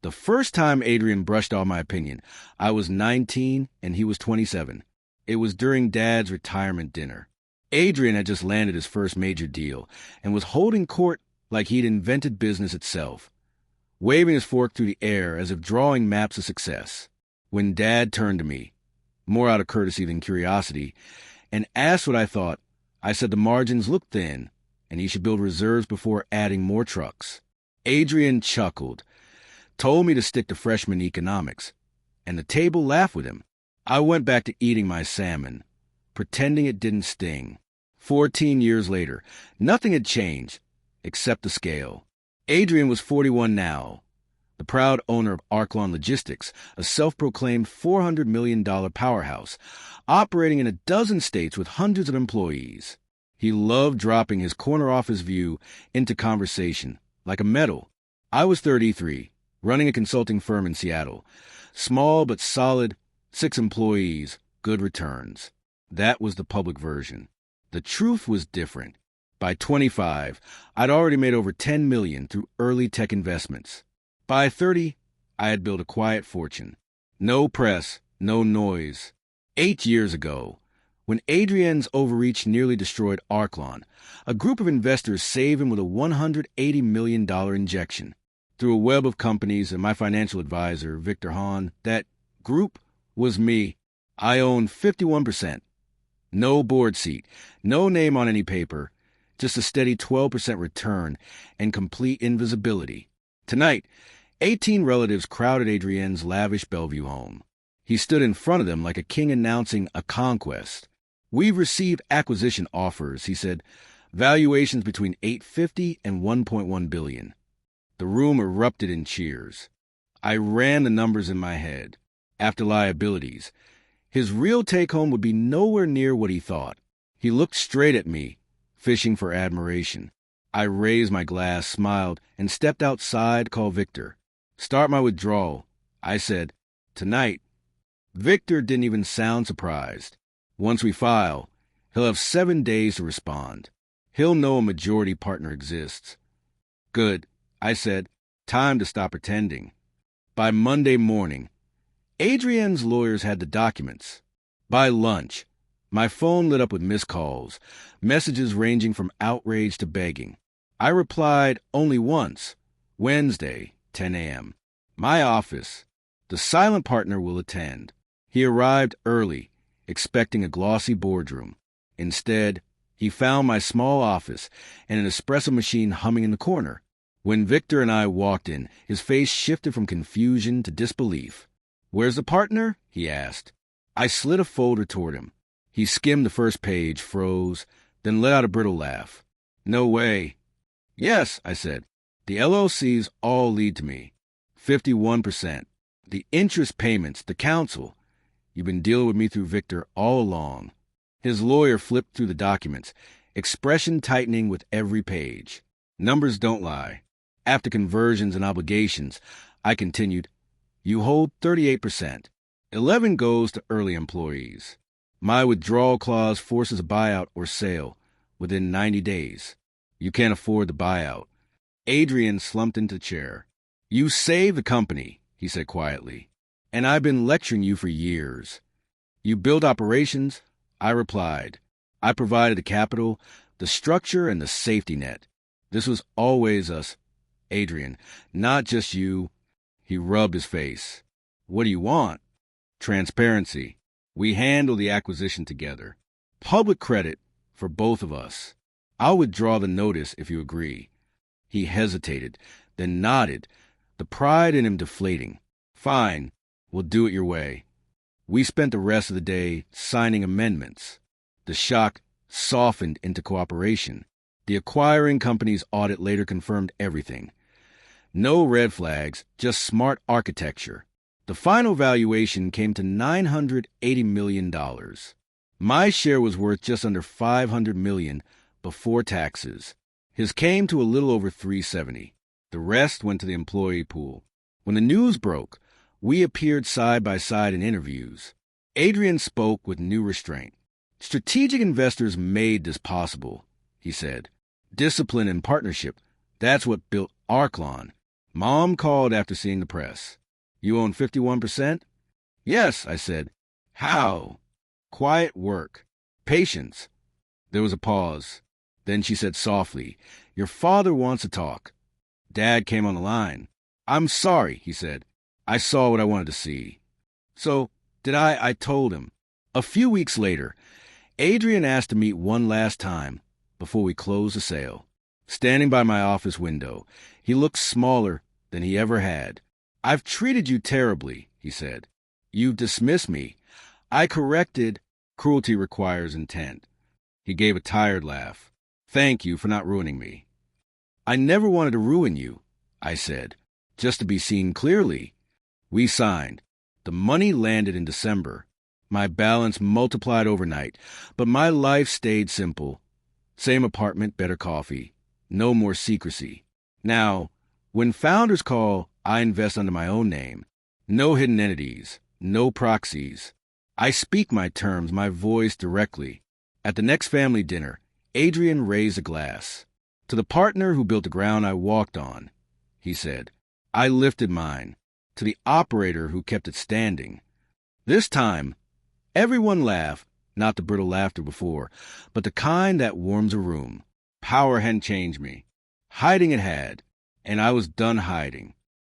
The first time Adrian brushed off my opinion, I was 19 and he was 27. It was during Dad's retirement dinner. Adrian had just landed his first major deal and was holding court like he'd invented business itself, waving his fork through the air as if drawing maps of success. When Dad turned to me, more out of courtesy than curiosity, and asked what I thought, I said the margins looked thin and he should build reserves before adding more trucks. Adrian chuckled, told me to stick to freshman economics, and the table laughed with him. I went back to eating my salmon, pretending it didn't sting. 14 years later, nothing had changed, except the scale. Adrian was 41 now, the proud owner of Arklon Logistics, a self-proclaimed $400 million powerhouse, operating in a dozen states with hundreds of employees. He loved dropping his corner office view into conversation, like a medal. I was 33, running a consulting firm in Seattle. Small but solid, 6 employees, good returns. That was the public version. The truth was different. By 25, I'd already made over $10 million through early tech investments. By 30, I had built a quiet fortune. No press, no noise. 8 years ago, when Adrian's overreach nearly destroyed Arklon, a group of investors saved him with a $180 million injection. Through a web of companies and my financial advisor, Victor Hahn, that group was me. I owned 51%. No board seat, no name on any paper, just a steady 12% return and complete invisibility. Tonight, 18 relatives crowded Adrian's lavish Bellevue home. He stood in front of them like a king announcing a conquest. "We've received acquisition offers," he said, "valuations between $850 and $1.1 billion. The room erupted in cheers. I ran the numbers in my head. After liabilities, his real take-home would be nowhere near what he thought. He looked straight at me, fishing for admiration. I raised my glass, smiled, and stepped outside, called Victor. "Start my withdrawal," I said. "Tonight." Victor didn't even sound surprised. "Once we file, he'll have 7 days to respond. He'll know a majority partner exists." "Good," I said. "Time to stop pretending." By Monday morning, Adrian's lawyers had the documents. By lunch, my phone lit up with missed calls, messages ranging from outrage to begging. I replied only once, Wednesday, 10 a.m. "My office. The silent partner will attend." He arrived early, expecting a glossy boardroom. Instead, he found my small office and an espresso machine humming in the corner. When Victor and I walked in, his face shifted from confusion to disbelief. "Where's the partner?" he asked. I slid a folder toward him. He skimmed the first page, froze, then let out a brittle laugh. "No way." "Yes," I said. "The LLCs all lead to me. 51%. The interest payments, the counsel. You've been dealing with me through Victor all along." His lawyer flipped through the documents, expression tightening with every page. "Numbers don't lie. After conversions and obligations," I continued, "you hold 38%. 11 goes to early employees. My withdrawal clause forces a buyout or sale within 90 days. You can't afford the buyout." Adrian slumped into the chair. "You saved the company," he said quietly, "and I've been lecturing you for years. You build operations," I replied. "I provided the capital, the structure, and the safety net. This was always us, Adrian, not just you." He rubbed his face. "What do you want?" "Transparency. We handle the acquisition together. Public credit for both of us. I'll withdraw the notice if you agree." He hesitated, then nodded, the pride in him deflating. "Fine. We'll do it your way." We spent the rest of the day signing amendments. The shock softened into cooperation. The acquiring company's audit later confirmed everything. No red flags, just smart architecture. The final valuation came to $980 million. My share was worth just under $500 million before taxes. His came to a little over $370. The rest went to the employee pool. When the news broke, we appeared side by side in interviews. Adrian spoke with new restraint. "Strategic investors made this possible," he said. "Discipline and partnership, that's what built Arklon. Mom called after seeing the press. You own 51%? Yes, I said. How? Quiet work. Patience. There was a pause. Then she said softly, Your father wants to talk. Dad came on the line. I'm sorry, he said. I saw what I wanted to see. So, did I told him. A few weeks later, Adrian asked to meet one last time before we closed the sale. Standing by my office window, he looked smaller than he ever had. I've treated you terribly, he said. You've dismissed me. I corrected. Cruelty requires intent. He gave a tired laugh. Thank you for not ruining me. I never wanted to ruin you, I said, just to be seen clearly. We signed. The money landed in December. My balance multiplied overnight, but my life stayed simple. Same apartment, better coffee. No more secrecy. Now, when founders call, I invest under my own name. No hidden entities, no proxies. I speak my terms, my voice directly. At the next family dinner, Adrian raised a glass. To the partner who built the ground I walked on, he said. I lifted mine. To the operator who kept it standing. This time, everyone laughed, not the brittle laughter before, but the kind that warms a room. Power hadn't changed me. Hiding it had, and I was done hiding.